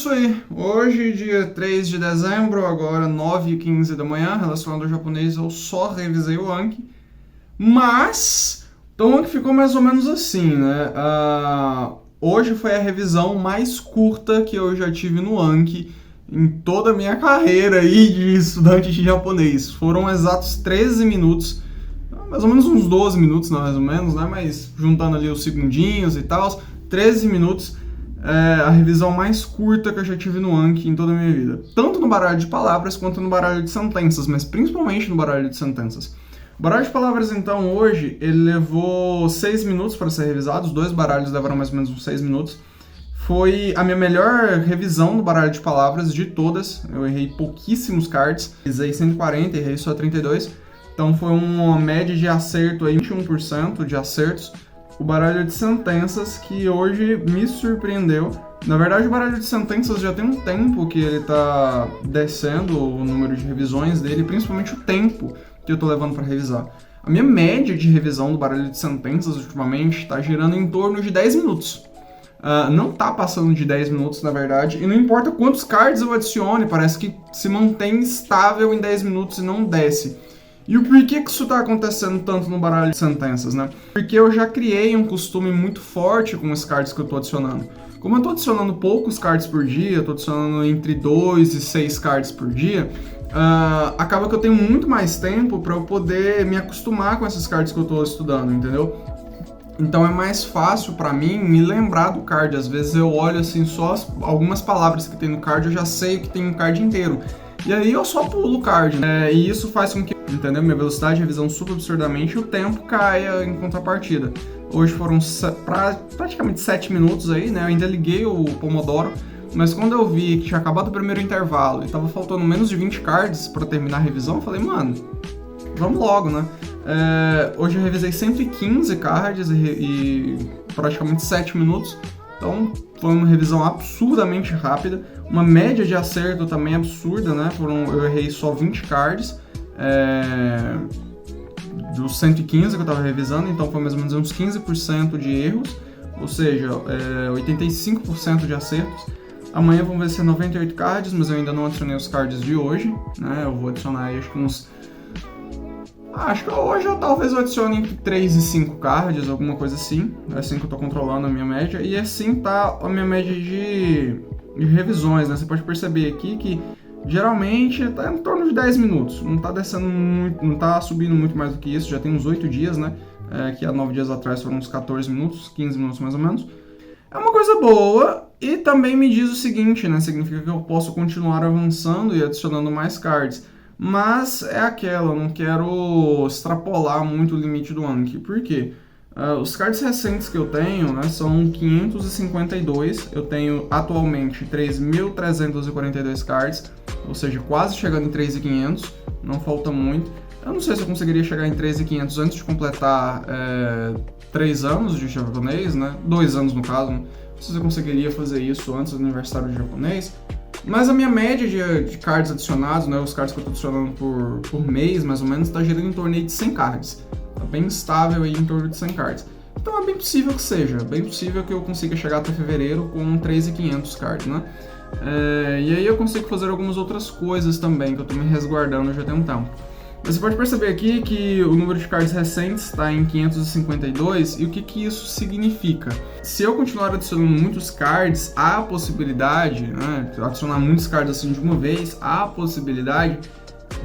isso aí. Hoje, dia 3 de dezembro, agora 9h15 da manhã, relacionado ao japonês, eu só revisei o Anki. Mas, então o Anki ficou mais ou menos assim, né? Hoje foi a revisão mais curta que eu já tive no Anki em toda a minha carreira aí de estudante de japonês. Foram exatos 13 minutos, mais ou menos uns 12 minutos, não mais ou menos, né? Mas juntando ali os segundinhos e tal, 13 minutos. É a revisão mais curta que eu já tive no Anki em toda a minha vida. Tanto no baralho de palavras quanto no baralho de sentenças, mas principalmente no baralho de sentenças. O baralho de palavras, então, hoje, ele levou 6 minutos para ser revisado. Os dois baralhos levaram mais ou menos uns 6 minutos. Foi a minha melhor revisão do baralho de palavras de todas. Eu errei pouquíssimos cards. Revisei 140, errei só 32. Então foi uma média de acerto aí, 21% de acertos. O baralho de sentenças, que hoje me surpreendeu. Na verdade, o baralho de sentenças já tem um tempo que ele tá descendo o número de revisões dele, principalmente o tempo que eu tô levando para revisar. A minha média de revisão do baralho de sentenças ultimamente está girando em torno de 10 minutos. Não tá passando de 10 minutos, na verdade, e não importa quantos cards eu adicione, parece que se mantém estável em 10 minutos e não desce. E o porquê que isso está acontecendo tanto no baralho de sentenças, né? Porque eu já criei um costume muito forte com os cards que eu estou adicionando. Como eu estou adicionando poucos cards por dia, estou adicionando entre 2 e 6 cards por dia, acaba que eu tenho muito mais tempo para eu poder me acostumar com esses cards que eu estou estudando, entendeu? Então é mais fácil para mim me lembrar do card. Às vezes eu olho assim só algumas palavras que tem no card, eu já sei que tem um card inteiro. E aí eu só pulo o card, né? E isso faz com que, entendeu? Minha velocidade de revisão suba absurdamente e o tempo caia em contrapartida. Hoje foram praticamente 7 minutos aí, né? Eu ainda liguei o Pomodoro, mas quando eu vi que tinha acabado o primeiro intervalo e tava faltando menos de 20 cards para terminar a revisão, eu falei, mano, vamos logo, né? Hoje eu revisei 115 cards e praticamente 7 minutos. Então, foi uma revisão absurdamente rápida. Uma média de acerto também absurda, né? Eu errei só 20 cards dos 115 que eu estava revisando, então foi mais ou menos uns 15% de erros, ou seja, 85% de acertos. Amanhã vão ser 98 cards, mas eu ainda não adicionei os cards de hoje, né? Eu vou adicionar aí, acho que hoje talvez eu adicione entre 3 e 5 cards, alguma coisa assim. É assim que eu tô controlando a minha média. E assim tá a minha média de revisões, né? Você pode perceber aqui que geralmente tá em torno de 10 minutos. Não tá descendo muito, não tá subindo muito mais do que isso. Já tem uns 8 dias, né? Que há 9 dias atrás foram uns 14 minutos, 15 minutos mais ou menos. É uma coisa boa e também me diz o seguinte, né? Significa que eu posso continuar avançando e adicionando mais cards. Mas é aquela, eu não quero extrapolar muito o limite do Anki. Por quê? Os cards recentes que eu tenho, né, são 552. Eu tenho atualmente 3.342 cards, ou seja, quase chegando em 3.500. Não falta muito. Eu não sei se eu conseguiria chegar em 3.500 antes de completar 3 anos de japonês, né? 2 anos no caso. Não sei se eu conseguiria fazer isso antes do aniversário de japonês. Mas a minha média de cards adicionados, né, os cards que eu estou adicionando por mês, mais ou menos, está girando em torno de 100 cards. Está bem estável aí em torno de 100 cards. Então é bem possível que seja, bem possível que eu consiga chegar até fevereiro com 3.500 cards, né? E aí eu consigo fazer algumas outras coisas também, que eu estou me resguardando já tem um tempo. Mas você pode perceber aqui que o número de cards recentes está em 552, e o que isso significa? Se eu continuar adicionando muitos cards, há a possibilidade, né, adicionar muitos cards assim de uma vez, há a possibilidade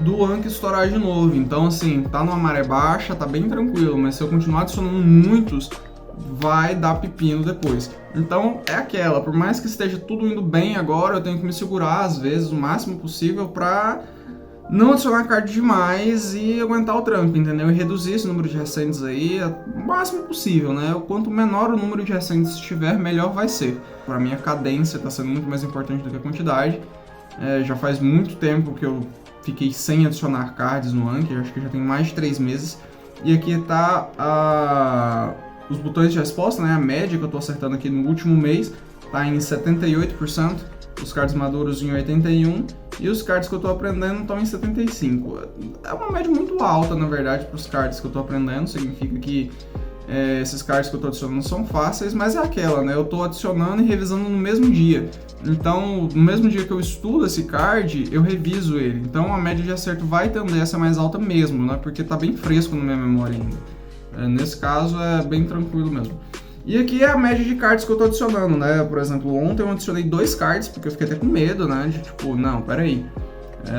do Anki estourar de novo. Então assim, tá numa maré baixa, tá bem tranquilo, mas se eu continuar adicionando muitos, vai dar pepino depois. Então é aquela, por mais que esteja tudo indo bem agora, eu tenho que me segurar às vezes o máximo possível para não adicionar card demais e aguentar o trampo, entendeu? E reduzir esse número de recentes aí o máximo possível, né? Quanto menor o número de recentes estiver, melhor vai ser. Para mim, a cadência está sendo muito mais importante do que a quantidade. Já faz muito tempo que eu fiquei sem adicionar cards no Anki, acho que já tem mais de 3 meses. E aqui tá os botões de resposta, né? A média que eu estou acertando aqui no último mês está em 78%. Os cards maduros em 81 e os cards que eu estou aprendendo estão em 75. É uma média muito alta, na verdade, para os cards que eu estou aprendendo. Significa que esses cards que eu tô adicionando são fáceis, mas é aquela, né? Eu tô adicionando e revisando no mesmo dia. Então, no mesmo dia que eu estudo esse card, eu reviso ele. Então, a média de acerto vai tender a ser mais alta mesmo, né? Porque tá bem fresco na minha memória ainda. Nesse caso, é bem tranquilo mesmo. E aqui é a média de cards que eu tô adicionando, né? Por exemplo, ontem eu adicionei 2 cards, porque eu fiquei até com medo, né? De tipo, não, peraí.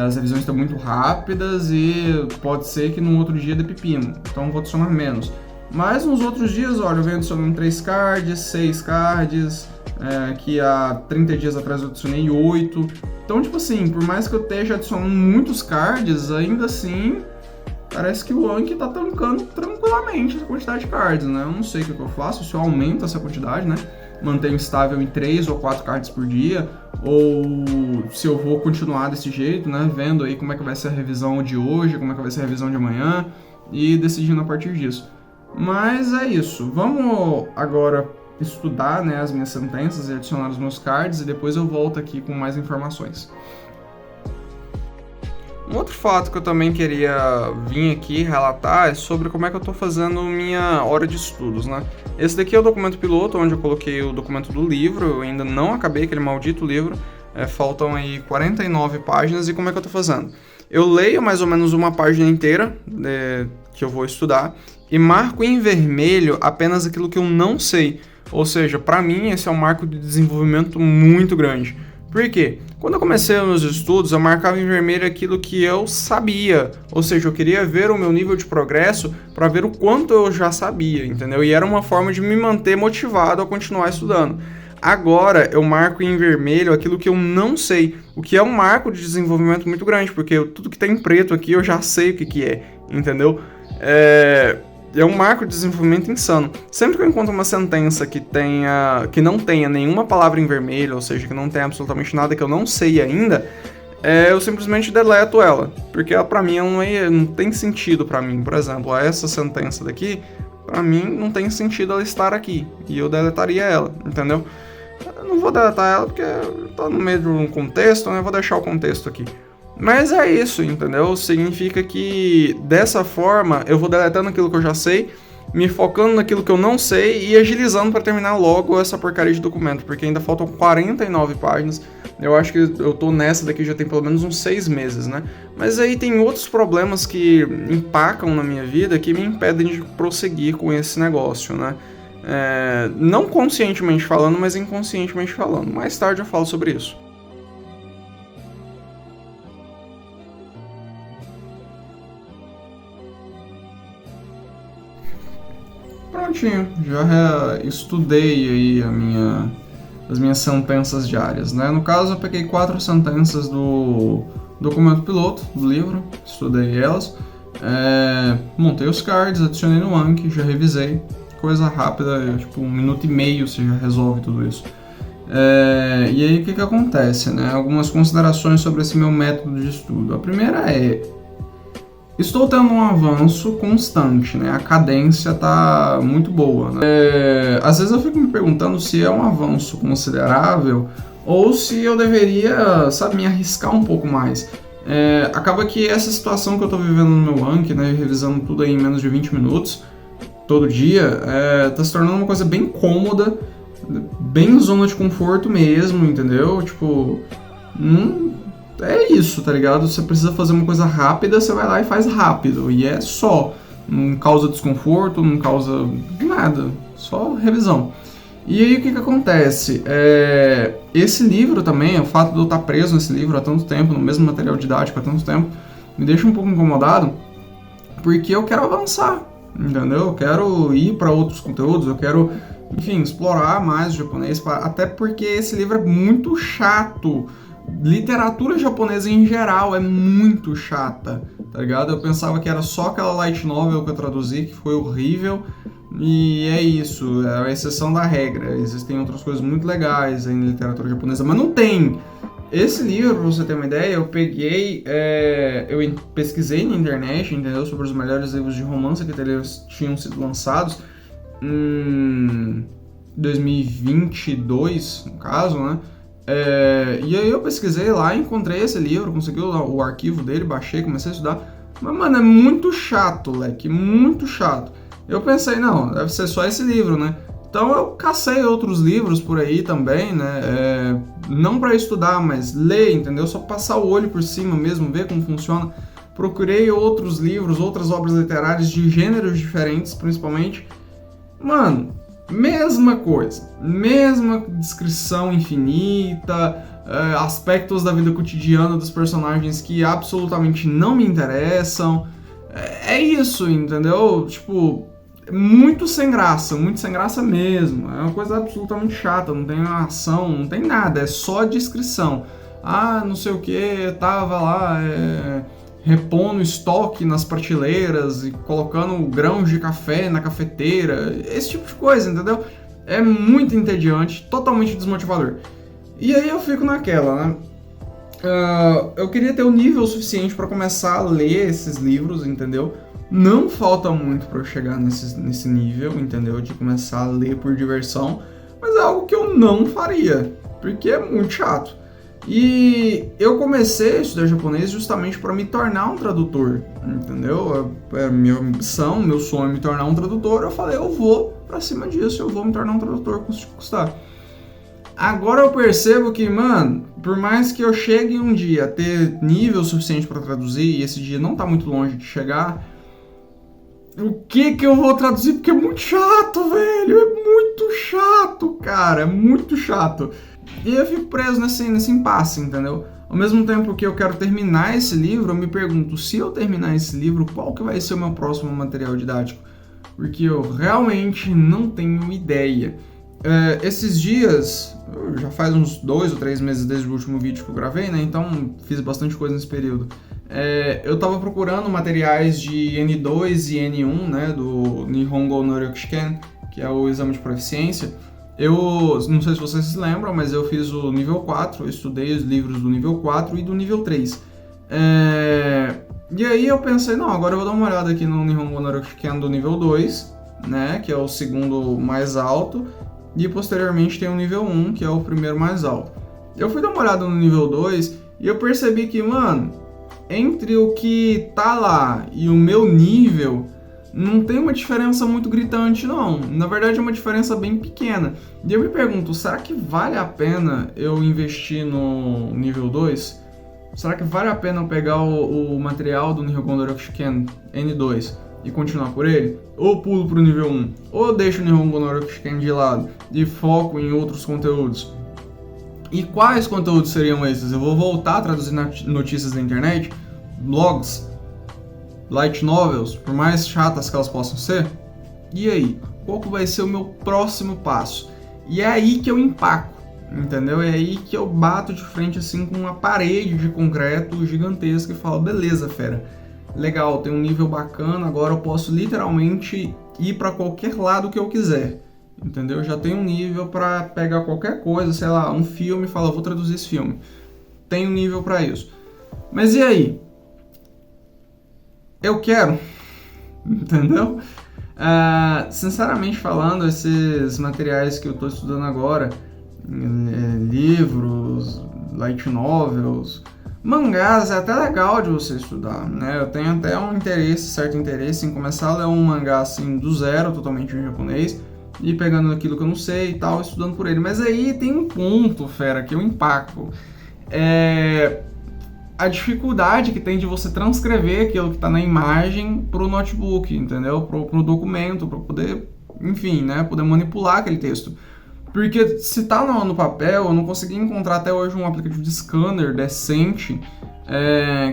As revisões estão muito rápidas e pode ser que no outro dia dê pepino. Então, eu vou adicionar menos. Mas nos outros dias, olha, eu venho adicionando 3 cards, 6 cards, que há 30 dias atrás eu adicionei 8. Então, tipo assim, por mais que eu esteja adicionando muitos cards, ainda assim, parece que o Anki tá tancando tranquilamente a quantidade de cards, né? Eu não sei o que eu faço, se eu aumento essa quantidade, né? Mantenho estável em 3 ou 4 cards por dia, ou se eu vou continuar desse jeito, né? Vendo aí como é que vai ser a revisão de hoje, como é que vai ser a revisão de amanhã, e decidindo a partir disso. Mas é isso. Vamos agora estudar, né, as minhas sentenças e adicionar os meus cards e depois eu volto aqui com mais informações. Um outro fato que eu também queria vir aqui relatar é sobre como é que eu estou fazendo minha hora de estudos, né? Esse daqui é o documento piloto, onde eu coloquei o documento do livro, eu ainda não acabei aquele maldito livro, faltam aí 49 páginas e como é que eu estou fazendo? Eu leio mais ou menos uma página inteira que eu vou estudar e marco em vermelho apenas aquilo que eu não sei. Ou seja, para mim esse é um marco de desenvolvimento muito grande. Por quê? Quando eu comecei os meus estudos, eu marcava em vermelho aquilo que eu sabia. Ou seja, eu queria ver o meu nível de progresso para ver o quanto eu já sabia, entendeu? E era uma forma de me manter motivado a continuar estudando. Agora eu marco em vermelho aquilo que eu não sei, o que é um marco de desenvolvimento muito grande, porque tudo que tá em preto aqui eu já sei o que é, entendeu? É um marco de desenvolvimento insano. Sempre que eu encontro uma sentença que não tenha nenhuma palavra em vermelho, ou seja, que não tenha absolutamente nada que eu não sei ainda, eu simplesmente deleto ela, porque ela, pra mim não tem sentido pra mim. Por exemplo, essa sentença daqui, pra mim não tem sentido ela estar aqui, e eu deletaria ela, entendeu? Eu não vou deletar ela porque tá no meio de um contexto, né? Eu vou deixar o contexto aqui. Mas é isso, entendeu? Significa que dessa forma eu vou deletando aquilo que eu já sei, me focando naquilo que eu não sei e agilizando para terminar logo essa porcaria de documento, porque ainda faltam 49 páginas. Eu acho que eu tô nessa daqui já tem pelo menos uns 6 meses, né? Mas aí tem outros problemas que empacam na minha vida que me impedem de prosseguir com esse negócio, né? Não conscientemente falando, mas inconscientemente falando. Mais tarde eu falo sobre isso. Prontinho, já estudei aí as minhas sentenças diárias, né? No caso, eu peguei 4 sentenças do documento piloto do livro, estudei elas, montei os cards, adicionei no Anki, já revisei, coisa rápida, tipo 1 minuto e meio você já resolve tudo isso. E aí o que acontece, né? Algumas considerações sobre esse meu método de estudo. A primeira estou tendo um avanço constante, né? A cadência tá muito boa, né? Às vezes eu fico me perguntando se é um avanço considerável ou se eu deveria, sabe, me arriscar um pouco mais. Acaba que essa situação que eu tô vivendo no meu Anki, né? Revisando tudo aí em menos de 20 minutos, todo dia, tá se tornando uma coisa bem cômoda, bem zona de conforto mesmo, entendeu? Tipo, é isso, tá ligado? Você precisa fazer uma coisa rápida, você vai lá e faz rápido. E é só. Não causa desconforto, não causa nada. Só revisão. E aí o que acontece? Esse livro também, o fato de eu estar preso nesse livro há tanto tempo, no mesmo material didático há tanto tempo, me deixa um pouco incomodado, porque eu quero avançar, entendeu? Eu quero ir para outros conteúdos, eu quero, enfim, explorar mais o japonês, até porque esse livro é muito chato. Literatura japonesa em geral é muito chata, tá ligado? Eu pensava que era só aquela light novel que eu traduzi, que foi horrível, e é isso, é a exceção da regra. Existem outras coisas muito legais em literatura japonesa, mas não tem. Esse livro, pra você ter uma ideia, eu peguei, eu pesquisei na internet, entendeu? Sobre os melhores livros de romance que tinham sido lançados em 2022, no caso, né? E aí eu pesquisei lá, encontrei esse livro, consegui o arquivo dele, baixei, comecei a estudar. Mas, mano, é muito chato, leque, muito chato. Eu pensei, não, deve ser só esse livro, né? Então eu cacei outros livros por aí também, né? Não para estudar, mas ler, entendeu? Só passar o olho por cima mesmo, ver como funciona. Procurei outros livros, outras obras literárias de gêneros diferentes, principalmente. Mano, mesma coisa, mesma descrição infinita, aspectos da vida cotidiana dos personagens que absolutamente não me interessam. É isso, entendeu? Tipo, muito sem graça mesmo. É uma coisa absolutamente chata, não tem ação, não tem nada, é só descrição. Ah, não sei o que, tava lá repondo estoque nas prateleiras e colocando grãos de café na cafeteira, esse tipo de coisa, entendeu? É muito entediante, totalmente desmotivador. E aí eu fico naquela, né? Eu queria ter o nível suficiente para começar a ler esses livros, entendeu? Não falta muito para eu chegar nesse nível, entendeu? De começar a ler por diversão, mas é algo que eu não faria, porque é muito chato. E eu comecei a estudar japonês justamente para me tornar um tradutor, entendeu? É minha ambição, meu sonho é me tornar um tradutor. Eu falei, eu vou para cima disso, eu vou me tornar um tradutor, custe que custar. Agora eu percebo que, mano, por mais que eu chegue um dia a ter nível suficiente para traduzir, e esse dia não tá muito longe de chegar, o que eu vou traduzir? Porque é muito chato, velho, é muito chato, cara, é muito chato. E eu fico preso nesse impasse, entendeu? Ao mesmo tempo que eu quero terminar esse livro, eu me pergunto, se eu terminar esse livro, qual que vai ser o meu próximo material didático? Porque eu realmente não tenho ideia. Esses dias, já faz uns 2 ou 3 meses desde o último vídeo que eu gravei, né? Então fiz bastante coisa nesse período. Eu tava procurando materiais de N2 e N1, né? Do Nihongo no Ryokushiken, que é o exame de proficiência. Eu não sei se vocês se lembram, mas eu fiz o nível 4, eu estudei os livros do nível 4 e do nível 3. E aí eu pensei, não, agora eu vou dar uma olhada aqui no Nihongo no Ryokushiken do nível 2, né? Que é o segundo mais alto. E posteriormente tem o nível 1, que é o primeiro mais alto. Eu fui dar uma olhada no nível 2 e eu percebi que, mano, entre o que tá lá e o meu nível, não tem uma diferença muito gritante, não. Na verdade, é uma diferença bem pequena. E eu me pergunto, será que vale a pena eu investir no nível 2? Será que vale a pena eu pegar o material do Nihongo no Ryokushiken N2 e continuar por ele? Ou pulo pro nível 1? Ou deixo o Nihongo no Ryokushiken de lado e foco em outros conteúdos? E quais conteúdos seriam esses? Eu vou voltar a traduzir notícias da internet, blogs, light novels, por mais chatas que elas possam ser? E aí? Qual que vai ser o meu próximo passo? E é aí que eu empaco, entendeu? É aí que eu bato de frente assim com uma parede de concreto gigantesca e falo, beleza, fera, legal, tem um nível bacana, agora eu posso literalmente ir para qualquer lado que eu quiser, entendeu? Eu já tenho um nível para pegar qualquer coisa, sei lá, um filme, fala, vou traduzir esse filme. Tenho um nível para isso. Mas e aí? Eu quero, entendeu? Sinceramente falando, esses materiais que eu estou estudando agora, livros, light novels, mangás, é até legal de você estudar, né? Eu tenho até certo interesse em começar a ler um mangá assim do zero, totalmente em japonês, e pegando aquilo que eu não sei e tal, estudando por ele. Mas aí tem um ponto, fera, que eu empaco. A dificuldade que tem de você transcrever aquilo que está na imagem pro notebook, entendeu? Pro documento, para poder, enfim, né? Poder manipular aquele texto. Porque se tá no papel, eu não consegui encontrar até hoje um aplicativo de scanner decente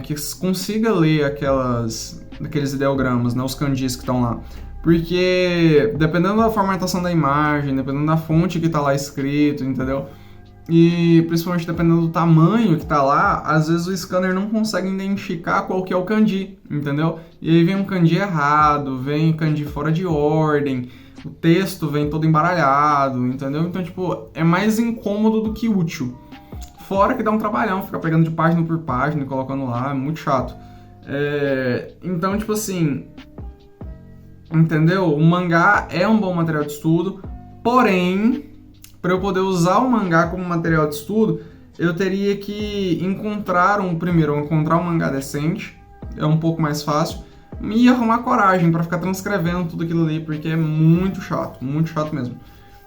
que consiga ler aqueles ideogramas, né, os kanjis que estão lá. Porque dependendo da formatação da imagem, dependendo da fonte que tá lá escrito, entendeu? E principalmente dependendo do tamanho que tá lá, às vezes o scanner não consegue identificar qual que é o kanji, entendeu? E aí vem um kanji errado, vem kanji fora de ordem, o texto vem todo embaralhado, entendeu? Então, tipo, é mais incômodo do que útil. Fora que dá um trabalhão, ficar pegando de página por página e colocando lá, é muito chato. Então, tipo assim, entendeu? O mangá é um bom material de estudo, porém, para eu poder usar o mangá como material de estudo, eu teria que encontrar um mangá decente, é um pouco mais fácil, e arrumar coragem pra ficar transcrevendo tudo aquilo ali, porque é muito chato mesmo.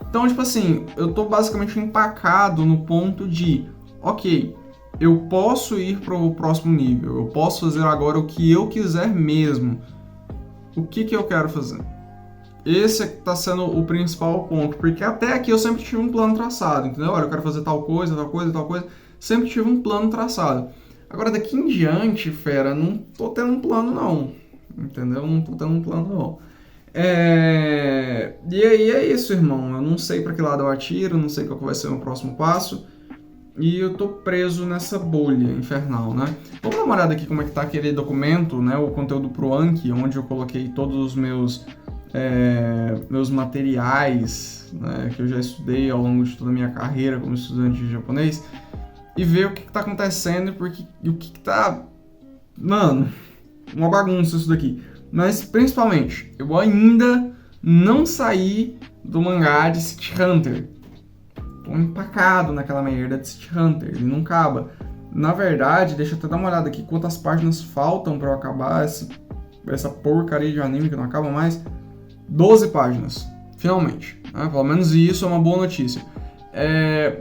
Então, tipo assim, eu tô basicamente empacado no ponto de, ok, eu posso ir pro próximo nível, eu posso fazer agora o que eu quiser mesmo. O que eu quero fazer? Esse tá sendo o principal ponto, porque até aqui eu sempre tive um plano traçado, entendeu? Olha, eu quero fazer tal coisa, sempre tive um plano traçado. Agora, daqui em diante, fera, não tô tendo um plano não, entendeu? Não tô tendo um plano não. E aí é isso, irmão, eu não sei pra que lado eu atiro, não sei qual que vai ser o meu próximo passo, e eu tô preso nessa bolha infernal, né? Vamos dar uma olhada aqui como é que tá aquele documento, né? O conteúdo pro Anki, onde eu coloquei todos os meus materiais, né, que eu já estudei ao longo de toda a minha carreira como estudante de japonês, e ver o que tá acontecendo e o que tá... Mano, uma bagunça isso daqui. Mas, principalmente, eu ainda não saí do mangá de City Hunter. Tô empacado naquela merda de City Hunter, ele não acaba. Na verdade, deixa eu até dar uma olhada aqui quantas páginas faltam pra eu acabar essa porcaria de anime que não acaba mais. 12 páginas, finalmente. Né? Pelo menos isso é uma boa notícia.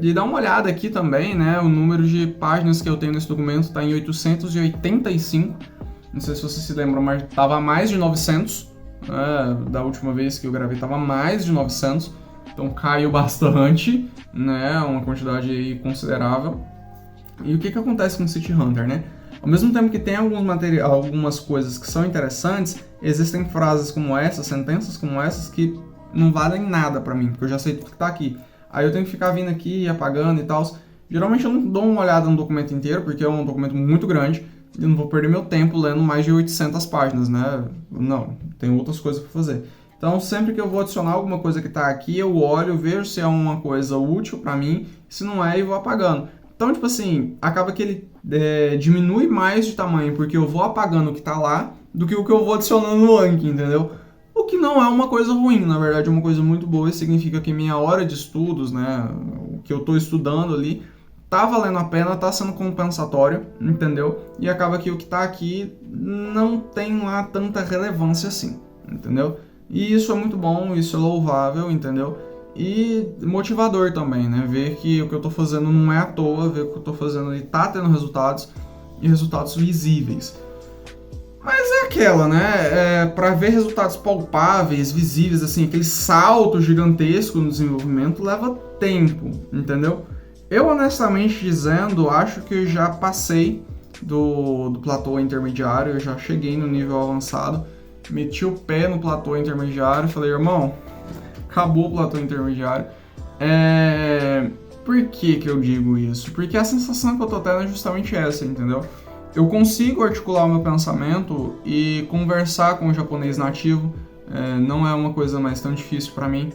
E dá uma olhada aqui também, né? O número de páginas que eu tenho nesse documento está em 885. Não sei se vocês se lembram, mas estava mais de 900. Da última vez que eu gravei estava mais de 900. Então caiu bastante, né? Uma quantidade aí considerável. E o que acontece com City Hunter, né? Ao mesmo tempo que tem algumas coisas que são interessantes, existem frases como essas, sentenças como essas, que não valem nada pra mim, porque eu já sei tudo que tá aqui. Aí eu tenho que ficar vindo aqui, apagando e tal. Geralmente eu não dou uma olhada no documento inteiro, porque é um documento muito grande, e eu não vou perder meu tempo lendo mais de 800 páginas, né? Não, tem outras coisas pra fazer. Então, sempre que eu vou adicionar alguma coisa que tá aqui, eu olho, vejo se é uma coisa útil pra mim, se não é, eu vou apagando. Então, tipo assim, acaba que ele diminui mais de tamanho, porque eu vou apagando o que tá lá, do que o que eu vou adicionando no Anki, entendeu? O que não é uma coisa ruim, na verdade é uma coisa muito boa, e significa que minha hora de estudos, né, o que eu tô estudando ali, tá valendo a pena, tá sendo compensatório, entendeu? E acaba que o que tá aqui não tem lá tanta relevância assim, entendeu? E isso é muito bom, isso é louvável, entendeu? E motivador também, né? Ver que o que eu tô fazendo não é à toa, ver que o que eu tô fazendo ali tá tendo resultados, e resultados visíveis. Mas é aquela, né? Para ver resultados palpáveis, visíveis, assim, aquele salto gigantesco no desenvolvimento leva tempo, entendeu? Eu, honestamente dizendo, acho que eu já passei do platô intermediário, eu já cheguei no nível avançado, meti o pé no platô intermediário e falei, irmão, acabou o platô intermediário. Por que eu digo isso? Porque a sensação que eu tô tendo é justamente essa, entendeu? Eu consigo articular o meu pensamento e conversar com o japonês nativo, não é uma coisa mais tão difícil para mim.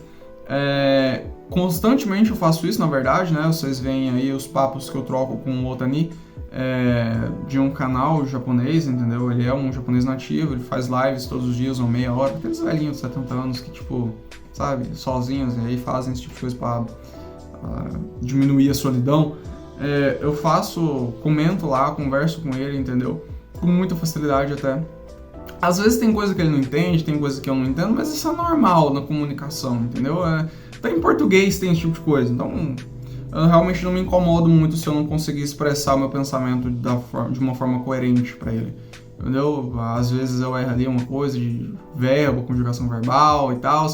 Constantemente eu faço isso, na verdade, né? Vocês veem aí os papos que eu troco com o Otani, de um canal japonês, entendeu? Ele é um japonês nativo, ele faz lives todos os dias, ou meia hora, aqueles velhinhos de 70 anos que, tipo, sabe, sozinhos, e aí fazem esse tipo de coisa pra diminuir a solidão. Eu comento lá, converso com ele, entendeu? Com muita facilidade até. Às vezes tem coisa que ele não entende, tem coisa que eu não entendo, mas isso é normal na comunicação, entendeu? Até em português tem esse tipo de coisa, então eu realmente não me incomodo muito se eu não conseguir expressar o meu pensamento de uma forma coerente pra ele, entendeu? Às vezes eu erro ali uma coisa de verbo, conjugação verbal e tal,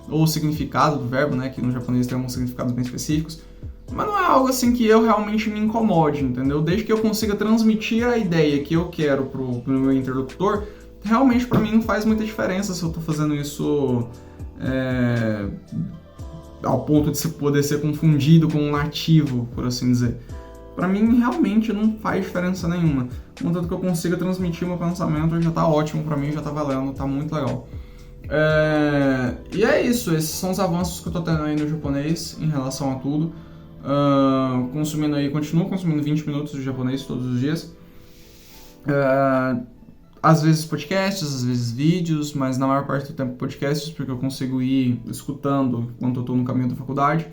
ou o significado do verbo, né, que no japonês tem alguns significados bem específicos, mas não é algo assim que eu realmente me incomode, entendeu? Desde que eu consiga transmitir a ideia que eu quero pro meu interlocutor, realmente pra mim não faz muita diferença se eu tô fazendo isso ao ponto de poder ser confundido com um nativo, por assim dizer. Pra mim, realmente não faz diferença nenhuma. Contanto que eu consiga transmitir o meu pensamento, já tá ótimo pra mim, já tá valendo, tá muito legal. E é isso, esses são os avanços que eu tô tendo aí no japonês em relação a tudo. Continuo consumindo 20 minutos de japonês todos os dias. Às vezes podcasts, às vezes vídeos, mas na maior parte do tempo podcasts, porque eu consigo ir escutando enquanto eu tô no caminho da faculdade.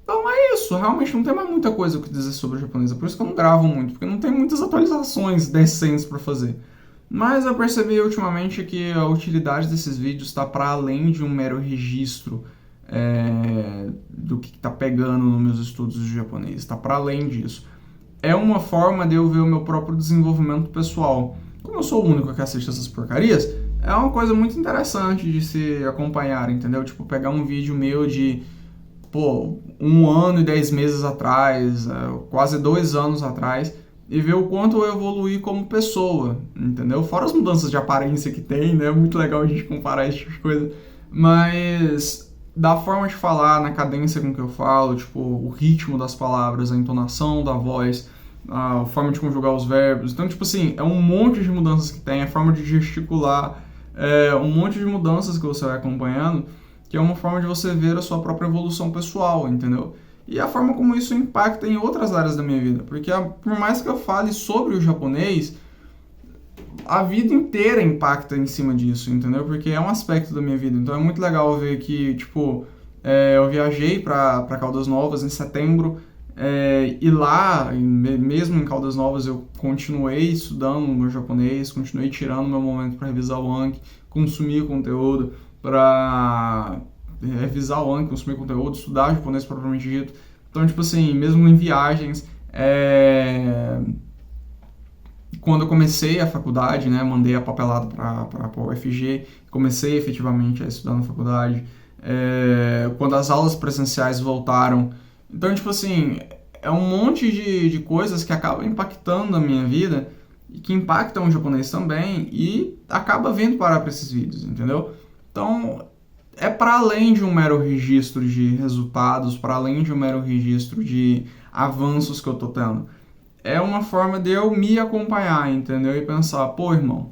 Então é isso, realmente não tem mais muita coisa o que dizer sobre o japonês, é por isso que eu não gravo muito, porque não tem muitas atualizações decentes pra fazer. Mas eu percebi ultimamente que a utilidade desses vídeos está para além de um mero registro do que está pegando nos meus estudos de japonês, está para além disso. É uma forma de eu ver o meu próprio desenvolvimento pessoal. Como eu sou o único que assiste essas porcarias, é uma coisa muito interessante de se acompanhar, entendeu? Tipo, pegar um vídeo meu de, pô, 1 ano e 10 meses atrás, quase 2 anos atrás, e ver o quanto eu evoluí como pessoa, entendeu? Fora as mudanças de aparência que tem, né? É muito legal a gente comparar esse tipo de coisa. Mas da forma de falar, na cadência com que eu falo, tipo, o ritmo das palavras, a entonação da voz, a forma de conjugar os verbos. Então, tipo assim, é um monte de mudanças que tem, a forma de gesticular, um monte de mudanças que você vai acompanhando, que é uma forma de você ver a sua própria evolução pessoal, entendeu? E a forma como isso impacta em outras áreas da minha vida. Porque por mais que eu fale sobre o japonês, a vida inteira impacta em cima disso, entendeu? Porque é um aspecto da minha vida. Então é muito legal ver que, tipo, eu viajei para Caldas Novas em setembro, e lá, mesmo em Caldas Novas, eu continuei estudando o meu japonês, continuei tirando meu momento para revisar o Anki, consumir conteúdo para revisar o Anki, consumir conteúdo, estudar japonês propriamente dito. Então, tipo assim, mesmo em viagens, quando eu comecei a faculdade, né, mandei a papelada para a UFG, comecei efetivamente a estudar na faculdade, quando as aulas presenciais voltaram. Então, tipo assim, é um monte de coisas que acabam impactando a minha vida e que impactam o japonês também e acaba vindo parar para esses vídeos, entendeu? Então, é para além de um mero registro de resultados, para além de um mero registro de avanços que eu tô tendo. É uma forma de eu me acompanhar, entendeu? E pensar, pô, irmão,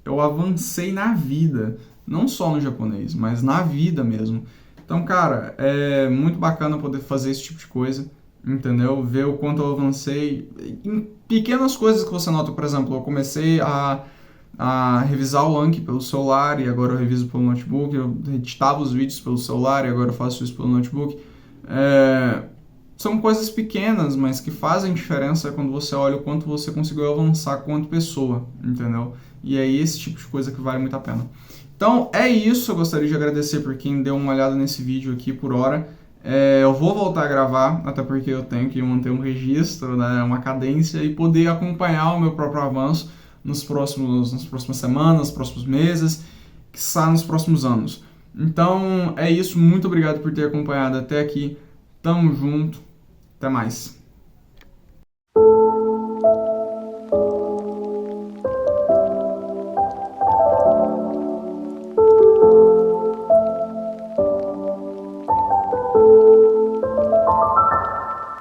eu avancei na vida, não só no japonês, mas na vida mesmo. Então, cara, é muito bacana poder fazer esse tipo de coisa, entendeu? Ver o quanto eu avancei em pequenas coisas que você nota. Por exemplo, eu comecei a revisar o Anki pelo celular e agora eu reviso pelo notebook. Eu editava os vídeos pelo celular e agora eu faço isso pelo notebook. São coisas pequenas, mas que fazem diferença quando você olha o quanto você conseguiu avançar quanto pessoa, entendeu? E é esse tipo de coisa que vale muito a pena. Então, é isso. Eu gostaria de agradecer por quem deu uma olhada nesse vídeo aqui por hora. Eu vou voltar a gravar, até porque eu tenho que manter um registro, né, uma cadência e poder acompanhar o meu próprio avanço nas próximas semanas, nos próximos meses, quiçá nos próximos anos. Então, é isso. Muito obrigado por ter acompanhado até aqui. Tamo junto. Até mais.